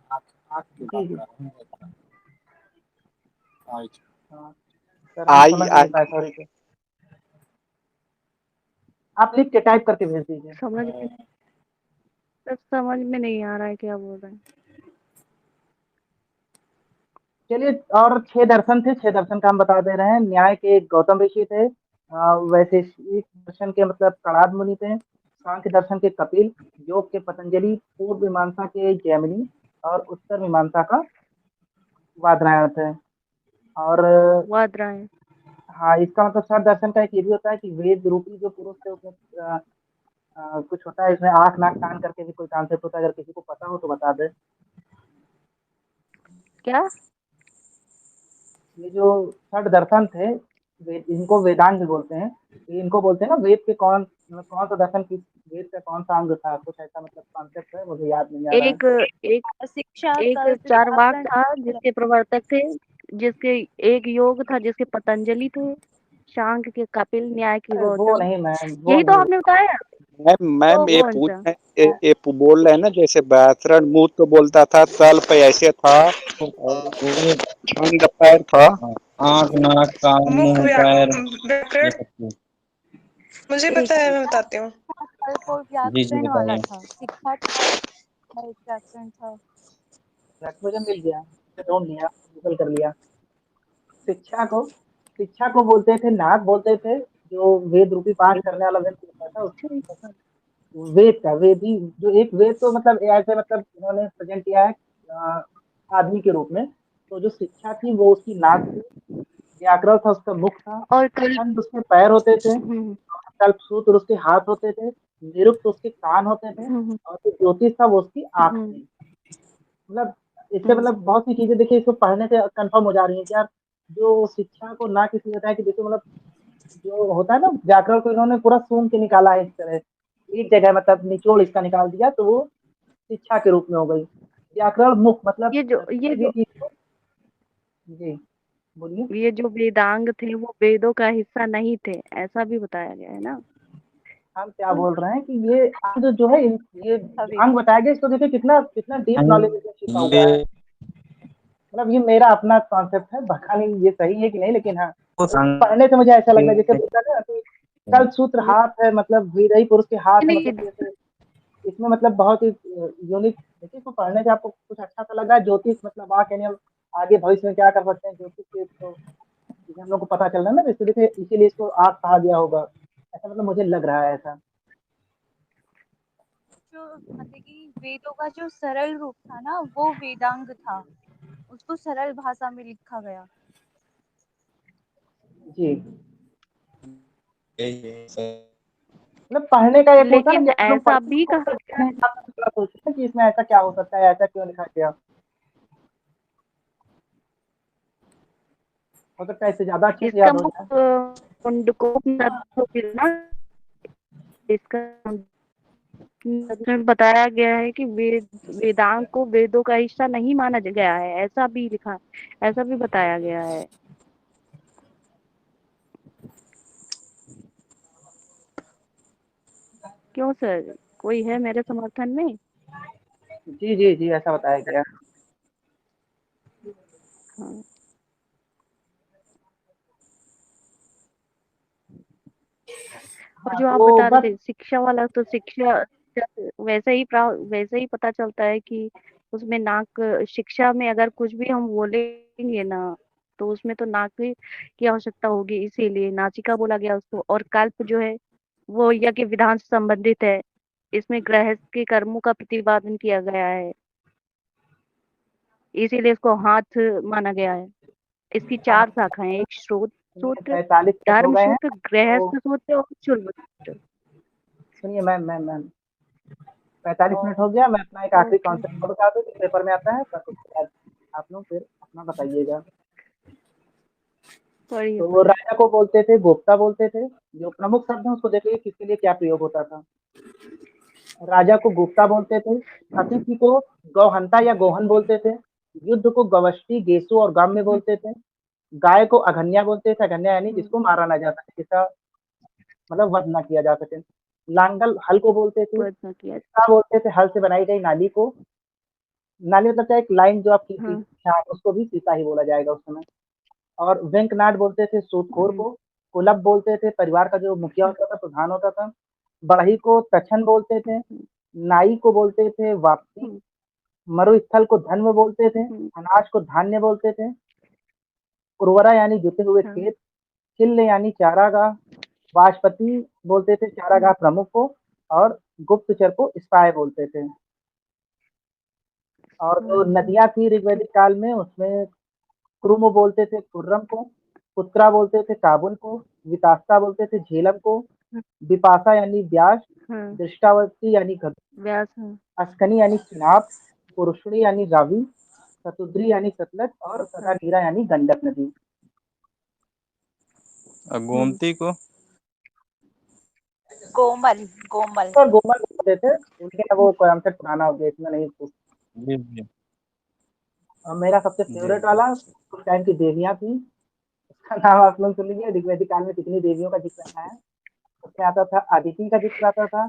आँख की जी बात जी। कर रहा हूँ, नेत्र, आइज। हाँ सर हम आई समझ नहीं आई पाए, सॉरी सर। आप लिख के टाइप करके भेज दीजिए। समझ में नहीं आ रहा है क्या बोल रहे हैं। चलिए, और 6 दर्शन थे, 6 दर्शन का हम बता दे रहे हैं। न्याय के गौतम ऋषि थे, वैशेषिक दर्शन के मतलब कणाद मुनि थे, सांख्य दर्शन के कपिल, योग के पतंजलि, पूर्व मीमांसा के जैमिनी, और उत्तर मीमांसा का बादरायण थे। और वादरायण। हाँ, इसका मतलब सर दर्शन का एक ये भी होता है कि वेद रूपी जो पुरुष थे उसमें कुछ होता है, इसमें आंख नाक कान करके भी कोई कॉन्सेप्ट होता है, अगर किसी को पता हो तो बता दे। क्या ये जो छठ दर्शन थे, इनको वेदांग भी बोलते हैं। ये इनको बोलते हैं ना, वेद के कौन सा दर्शन किस वेद का कौन सा अंग था, कुछ ऐसा मतलब कॉन्सेप्ट है, मुझे याद नहीं आ रहा है। एक एक शिक्षा एक कल्प चारवाक व्याकरण। था जिसके प्रवर्तक थे, जिसके एक योग था जिसके पतंजलि थे, शांग के कपिल, न्याय के अरे वो गौतम। नहीं मैम, वो यही तो नहीं। आपने बताया। मैम तो मैम ये कौन पूछ सा रहे ये बोल रहे हैं ना, जैसे व्याकरण मुंह तो बोलता था, तल पे ऐसे था, और छंद पैर था। आँख नाक कान मुख मुंह पैर ये व्याकरण सब चीज। मुझे एक पता है, मैं बताती हूँ। कल्प और जी जी व्याकरण वाला बताइए। था। शिक्षा था, एक व्याकरण था। मुझे मिल गया, ढूंढ लिया, गूगल कर लिया। शिक्षा को शिक्षा को बोलते थे, नाग बोलते थे, जो वेद रूपी पाठ करने वाला व्यक्ति होता था उसको। वेद का वेद ही, जो एक वेद तो मतलब ऐसे मतलब इन्होंने प्रेजेंट किया है आदमी के रूप में। तो जो शिक्षा थी वो उसकी नाक थी, व्याकरण था उसका मुख था, और कल छंद उसके पैर होते थे, हम्म, कल्पसूत्र उसके हाथ होते थे, निरुक्त उसके कान होते थे, हम्म, और जो ज्योतिष था वो उसकी आंख हम्म, थी। मतलब इससे हम्म, मतलब बहुत सी चीजें देखिए इसको पढ़ने से कंफर्म हो जा रही है कि यार, जो शिक्षा को ना किसी होता है कि देखो मतलब जो होता है ना, व्याकरण को इन्होंने पूरा सूंघ के निकाला है इस तरह, एक जगह मतलब निचोड़ इसका निकाल दिया तो वो शिक्षा के रूप में हो गई। व्याकरण मुख मतलब ये जो ये किसी भी जो चीज को। जी बोलिए। ये जो वेदांग थे वो वेदों का हिस्सा नहीं थे, ऐसा भी बताया गया है ना। हम क्या बोल रहे हैं कि ये अंग जो है ये जो सभी अंग बताया गया, इसको देखिए कितना कितना डीप नॉलेज इसमें छिपा हुआ है। ये मतलब ये मेरा अपना कॉन्सेप्ट है, पता नहीं ये सही है कि नहीं, लेकिन हाँ तो पढ़ने से मुझे ऐसा लग रहा है जैसे बोलता है ना कि कल सूत्र हाथ है, मतलब विदयी पुरुष के हाथ है, नहीं मतलब जैसे इसमें मतलब बहुत ही यूनिक। देखिए इसको पढ़ने से आपको कुछ अच्छा सा लगा। ज्योतिष मतलब आगे यानी हम आगे भविष्य में क्या कर सकते हैं ज्योतिष से, तो इससे हम लोग को पता चल रहा है ना, इसको देखिए इसीलिए इसको आग कहा गया होगा, ऐसा मतलब मुझे लग रहा है ऐसा। जो मतलब कि वेदों का जो सरल रूप था ना, वो वेदांग था। उसको सरल भाषा में लिखा गया। जी, ये मतलब पढ़ने का एक होता है ना लेकिन कि हम लोग ऐसा पढ़ते हैं भी तो कहा अपने हिसाब से थोड़ा सोचते हैं कि इसमें ऐसा क्या हो सकता है, ऐसा क्यों लिखा गया। हो सकता है इससे ज्यादा अच्छे से इसका याद हो मुख जाए। मुंडकोपनिषद को भी ना, इसका इसमें बताया गया है कि वेदांग को वेदों का हिस्सा नहीं माना गया है, ऐसा भी बताया गया है। क्यों सर, कोई है मेरे समर्थन में? जी जी जी, ऐसा बताया गया। हाँ। और हाँ, जो आप तो बता रहे बस थे शिक्षा वाला, तो शिक्षा वैसे ही पता चलता है कि उसमें नाक, शिक्षा में अगर कुछ भी हम बोलेंगे ना, तो उसमें तो नाक की आवश्यकता होगी, इसीलिए नासिका बोला गया उसको। और कल्प जो है वो यज्ञ विधान से संबंधित है, इसमें गृहस्थ के कर्मों का प्रतिपादन किया गया है, इसीलिए इसको हाथ माना गया है। इसकी हाँ, 4 शाखाएं हैं, एक श्रोत सूत्र, 45 मिनट हो धर्म गए हैं। सूत्र, तो गृहस्थ सूत्र और शुल्ब सूत्र। सुनिए मैम 45 मिनट हो गया। मैं अपना एक आखिरी ओके, कॉन्सेप्ट बता दूं जो पेपर में आता है, बस उसके बाद आप लोग फिर अपना बताइएगा। पढ़िए तो वो पढ़िए। राजा को बोलते थे, गोप्ता बोलते थे। जो प्रमुख शब्द है उसको देखिए किसके लिए क्या प्रयोग होता था। राजा को गुप्ता बोलते थे, अतिथि को गौहंता या गोहन बोलते थे, युद्ध को गवष्टि, गेसु और गाम में बोलते थे, गाय को अघन्या बोलते थे, अघन्या यानी जिसको मारा ना जा सके, जिसका मतलब वध ना किया जा सके। लांगल हल को बोलते थे, प्रयत्न किया। सीता बोलते थे हल से बनाई गई नाली को। नाली मतलब क्या, एक लाइन जो आप खींची हाँ। उसको भी सीता ही बोला जाएगा उस समय। और वेंकनाट बोलते थे सूदखोर हम्म, को। कुलप बोलते थे परिवार का जो मुखिया होता था, प्रधान होता था। बढ़ई को तछन बोलते थे। हम्म, नाई को बोलते थे वापसी। हम्म, मरुस्थल को धन्व बोलते थे। हम्म, अनाज को धान्य बोलते थे। उर्वरा यानी जुते हुए हाँ, खेत। चिल्ल यानी चारागाह। वाजपति बोलते थे चारागाह प्रमुख को। और गुप्तचर को स्पाई बोलते थे। और जो हाँ, नदियां थी ऋग्वैदिक काल में, उसमें क्रुम बोलते थे खुर्रम को। उत्तरा बोलते थे काबुल को। वितास्ता बोलते थे झेलम को। विपाशा यानी व्यास। हाँ, दृष्टावती यानी व्यास, हाँ, अस्कनी यानी चिनाब। पुरुषणी यानी रावी। शतुद्री यानी सतलज। और हाँ, सदानीरा यानी गंडक नदी। गोमती को कोमल कोमल। और गोमल बोलते थे, लेकिन अब वो कॉन्सेप्ट पुराना हो गया, इसमें नहीं कुछ। जी जी और मेरा सबसे जी फेवरेट जी वाला उस टाइम की देवियां थी, उसका नाम आप लोग सुन लीजिए। ऋग्वैदिक काल में कितनी देवियों का जिक्र आया है। उसमें आता था अदिति का जिक्र आता था।